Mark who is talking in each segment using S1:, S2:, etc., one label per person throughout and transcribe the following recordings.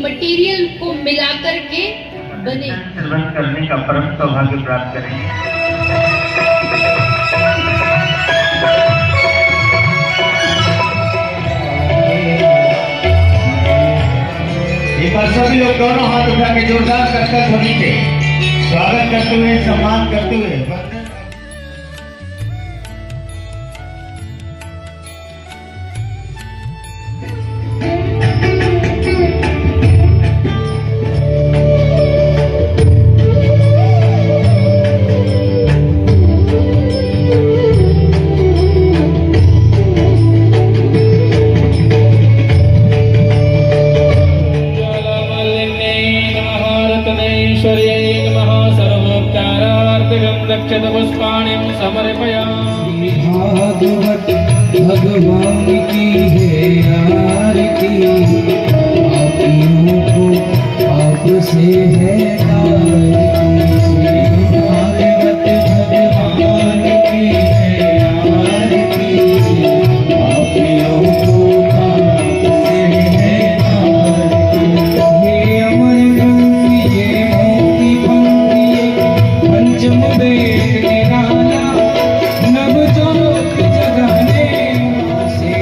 S1: Material को मिलाकर के बने
S2: श्रवण करने का परम सौभाग्य प्राप्त करेंगे।
S3: एक बार सभी लोग दोनों हाथ उठा के जोरदार करकर ध्वनि से स्वागत करते हुए, सम्मान करते हुए
S4: पुष्पाणिं समर्पयामि।
S5: भागवत भगवान की है आरती, पापियों को पाप से है भागवत भगवान की है आरती, पापियों को पाप से है ये अमर गंगी ये मोती पंक्ति पंचम वेद निराला नव ज्योत जगाने से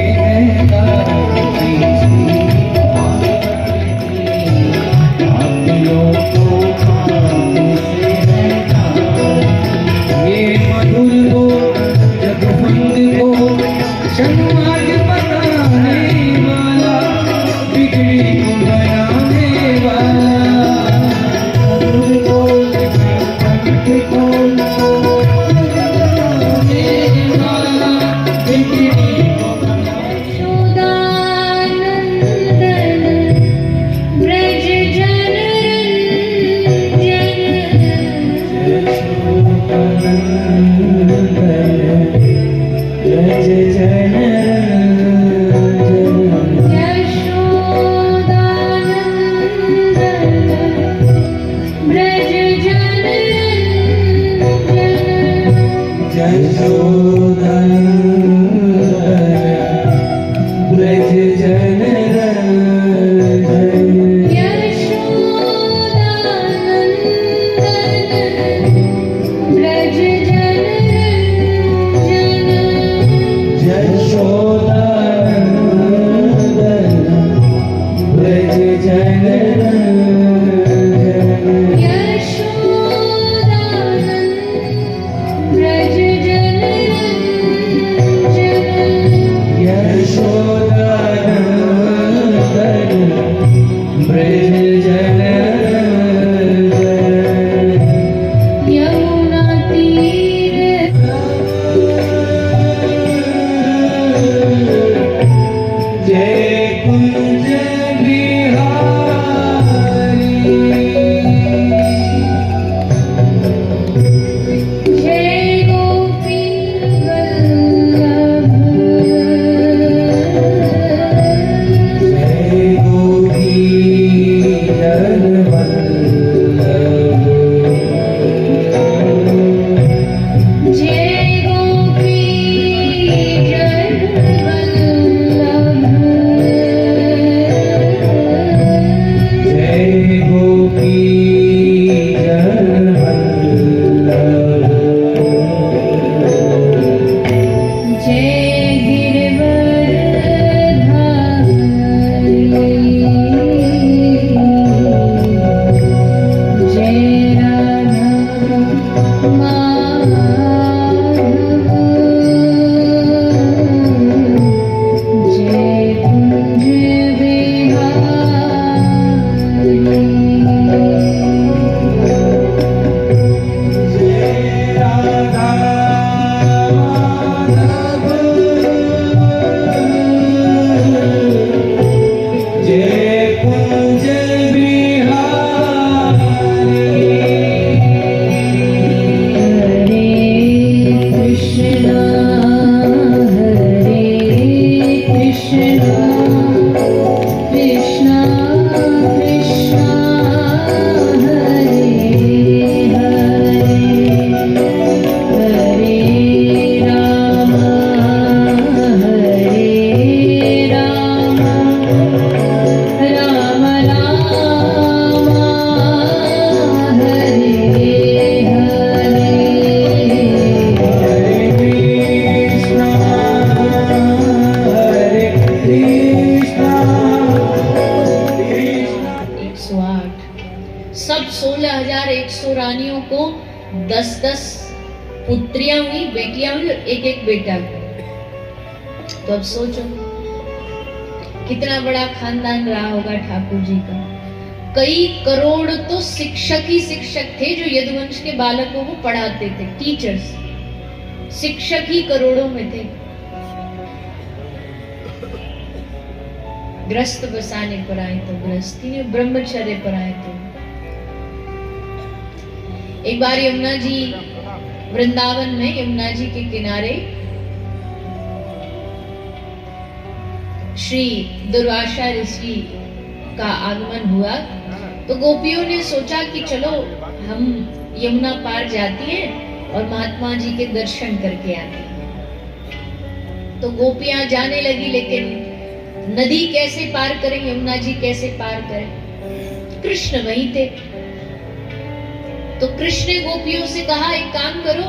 S5: ये मधुर को जगवंत को शनमार्ग बताने वाला बिगड़ी को बनाने वाला मधुर को जगवंत को
S1: ब्रज जन 10-10 पुत्रियां हुई, बेटियां हुई और एक बेटा। तो अब सोचो कितना बड़ा खानदान रहा होगा ठाकुर जी का। कई करोड़ तो शिक्षक ही शिक्षक थे जो यदुवंश के बालकों को पढ़ाते थे। टीचर्स, शिक्षक ही करोड़ों में थे। ग्रस्त बसाने पर आए तो गृहस्थी ने, ब्रह्मचर्य पर आए तो। एक बार यमुना जी वृंदावन में, यमुना जी के किनारे श्री दुर्वासा ऋषि का आगमन हुआ। तो गोपियों ने सोचा कि चलो हम यमुना पार जाती हैं और महात्मा जी के दर्शन करके आती हैं। तो गोपियां जाने लगी, लेकिन नदी कैसे पार करें, यमुना जी कैसे पार करें? कृष्ण वहीं थे। तो कृष्ण ने गोपियों से कहा, एक काम करो,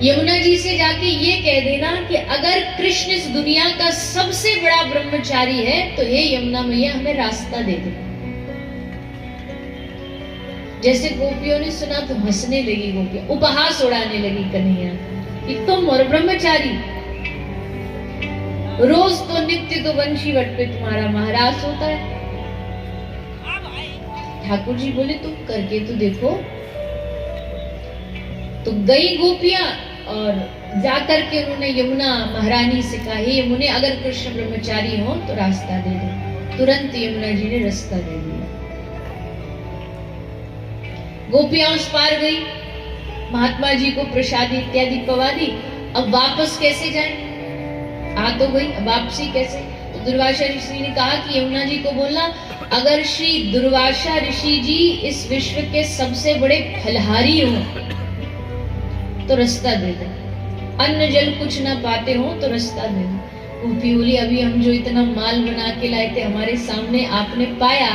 S1: यमुना जी से जाके ये कह देना कि अगर कृष्ण इस दुनिया का सबसे बड़ा ब्रह्मचारी है तो हे यमुना मैया हमें रास्ता दे दे। जैसे गोपियों ने सुना तो हंसने लगी गोपियां, उपहास उड़ाने लगी कन्हैया कि तुम और ब्रह्मचारी, रोज तो नित्य तो वंशी वट पे तुम्हारा महाराज होता है। ठाकुर जी बोले तुम करके तो देखो। तो गई गोपियां और जाकर के उन्होंने यमुना महारानी से कहा, हे यमुने अगर कृष्ण ब्रह्मचारी हो तो रास्ता दे दो। तुरंत यमुना जी ने रास्ता दे दिया। गोपियां उस पार गई, महात्मा जी को प्रसाद इत्यादि पवा दी। अब वापस कैसे जाए? आ तो गई, अब वापसी कैसे? तो दुर्वासा ऋषि ने कहा कि यमुना जी को बोलना, अगर श्री दुर्वासा ऋषि जी इस विश्व के सबसे बड़े फलहारी हो तो रास्ता दे दे, अन्न जल कुछ ना पाते हो तो रास्ता दे दो। गोपी बोली, अभी हम जो इतना माल बना के लाए थे हमारे सामने आपने पाया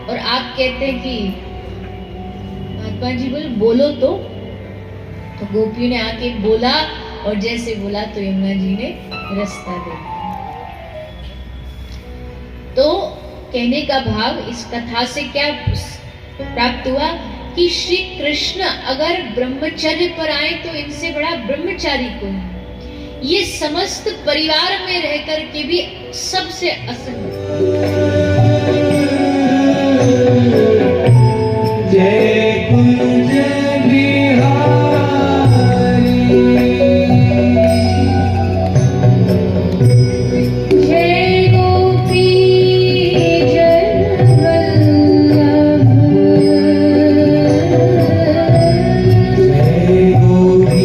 S1: और आप कहते हैं कि महात्मा जी बोले बोलो तो गोपियों ने आके बोला और जैसे बोला तो यमुना जी ने रास्ता दे दिया। तो कहने का भाव इस कथा से क्या प्राप्त हुआ कि श्री कृष्ण अगर ब्रह्मचर्य पर आए तो इनसे बड़ा ब्रह्मचारी कोई। ये समस्त परिवार में रहकर के भी सबसे असंग।
S5: जय कुंज बिहारी,
S1: जय गोपी जन वल्लभ,
S5: जय गोपी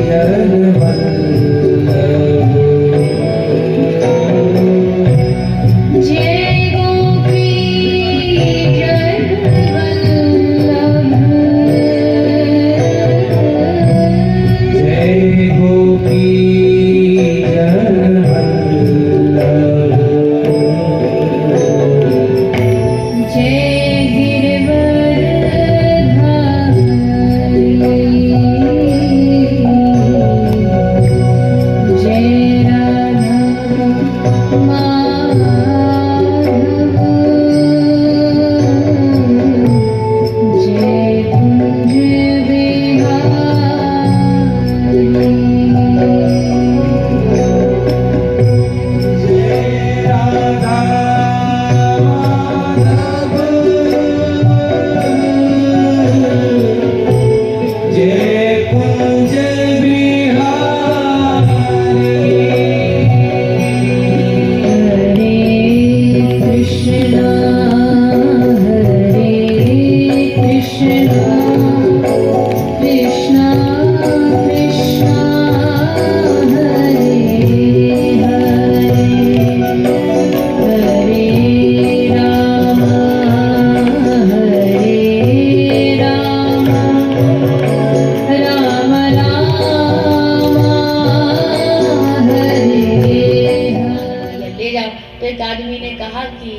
S5: जन वल्लभ,
S1: जय गोपी जन वल्लभ,
S5: जय गोपी जन वल्लभ,
S1: जय गिरवरधारी, जय राधा माधव, जय कुंज बिहारी।
S5: जय राधा माधव, जय कुंज बिहारी।
S1: हरे कृष्णा कृष्णा कृष्णा हरे हरे, हरे राम राम राम हरे हरे। ले जाओ। तो एक आदमी ने कहा कि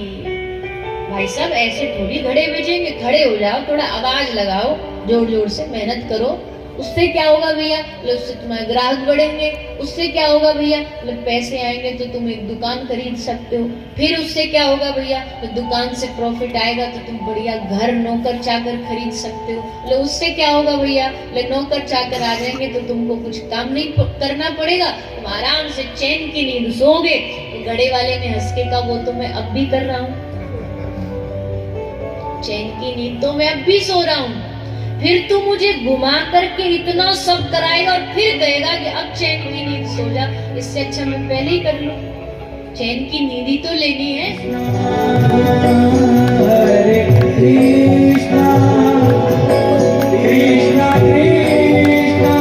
S1: भाई साहब ऐसे थोड़ी घड़े बेचेंगे, खड़े हो जाओ, थोड़ा आवाज लगाओ, जोर जोर से मेहनत करो उससे क्या होगा भैया? उससे तुम्हारे ग्राहक बढ़ेंगे। उससे क्या होगा भैया? पैसे आएंगे तो तुम एक दुकान खरीद सकते हो। फिर उससे क्या होगा भैया? दुकान से प्रॉफिट आएगा तो तुम बढ़िया घर नौकर चाकर खरीद सकते हो। उससे क्या होगा भैया? नौकर चाकर आ जाएंगे तो तुमको कुछ काम नहीं करना पड़ेगा, तुम आराम से चैन की नींद सोओगे। तो घड़े वाले ने हंस के कहा, वो तो मैं अब भी कर रहा हूँ, चैन की नींद तो मैं अब भी सो रहा हूँ। फिर तू मुझे घुमा करके इतना सब कराएगा और फिर कहेगा कि अब चैन की नींद सो जा। इससे अच्छा मैं पहले ही कर लूं, चैन की नींद ही तो लेनी है।
S5: हरे कृष्णा कृष्णा कृष्णा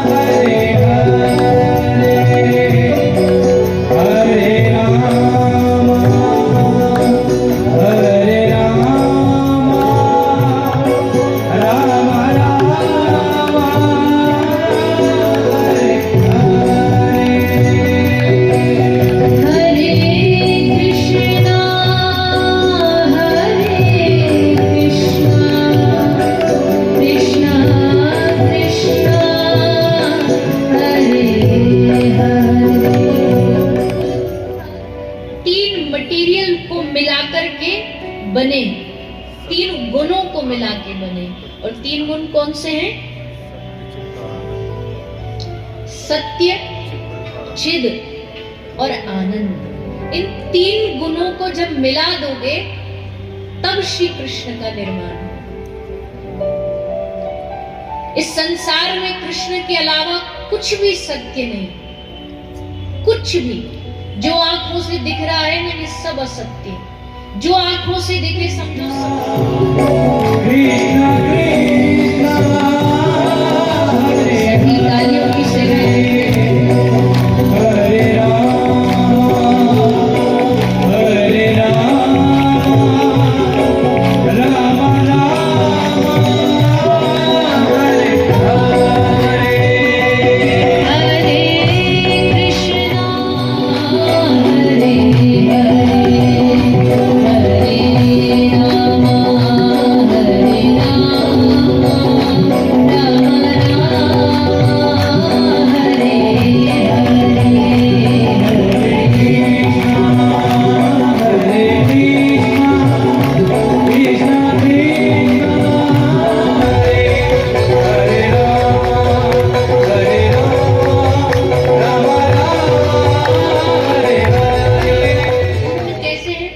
S5: हरे हरे हरे राम हरे राम राम राम हरे
S1: हरे कृष्णा कृष्णा कृष्णा हरे हरे। तीन मटेरियल को मिलाकर के बने, तीन गुणों को मिला के बने। और तीन गुण कौन से हैं? सत्य, चिद और आनंद। इन तीन गुणों को जब मिला दोगे तब श्री कृष्ण का निर्माण हो। इस संसार में कृष्ण के अलावा कुछ भी सत्य नहीं, कुछ भी। जो आंखों से दिख रहा है ना, ये सब असत्य है। जो आंखों से दिखे समझो सब।
S5: कृष्णा कृष्णा हरे
S1: सभी तालियों की सहायता
S5: हरे राम राम राम हरे हरे
S1: हरे कृष्णा हरे हरे हरे राम राम हरे
S5: हरे कृष्णा कृष्णा हरे हरे राम राम हरे हरे।
S1: कैसे है?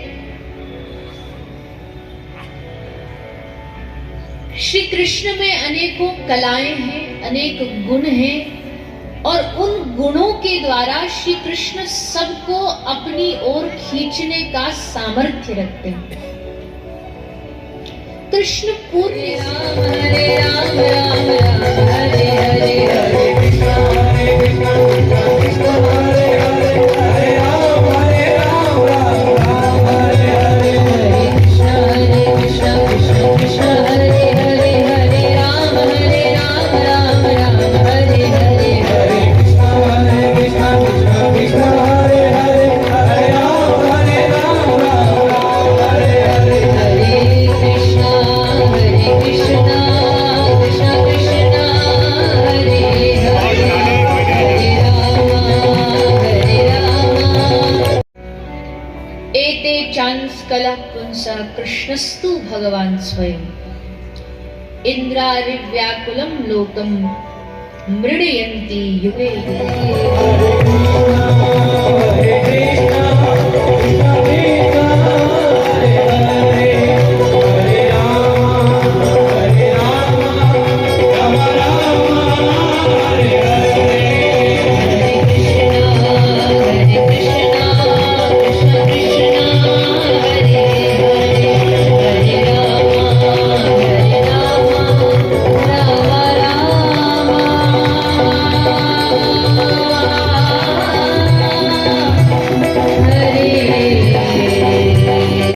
S1: श्री कृष्ण में अनेकों कलाएं हैं, अनेक गुण हैं, और उन गुणों के द्वारा श्री कृष्ण सबको अपनी ओर खींचने का सामर्थ्य रखते हैं। कृष्ण पूर्ण राम हरे राम राम राम हरे हरे हरे
S5: कृष्णा कृष्णा हरे हरे हरे राम राम राम हरे हरे।
S1: हरे कृष्ण कृष्ण कृष्ण हरे हरे हरे राम राम राम हरे हरे
S5: हरे कृष्णा कृष्णा कृष्णा हरे हरे हरे राम राम हरे हरे।
S1: हरे कृष्ण कृष्ण कृष्ण हरे हरे हरे राम एते चांस्कलः पुंसः कृष्णस्तु भगवान् स्वयं इंद्रारिव्याकुलं लोकं मृडयन्ति युगे युगे।
S5: हरे कृष्णा कृष्णा कृष्णा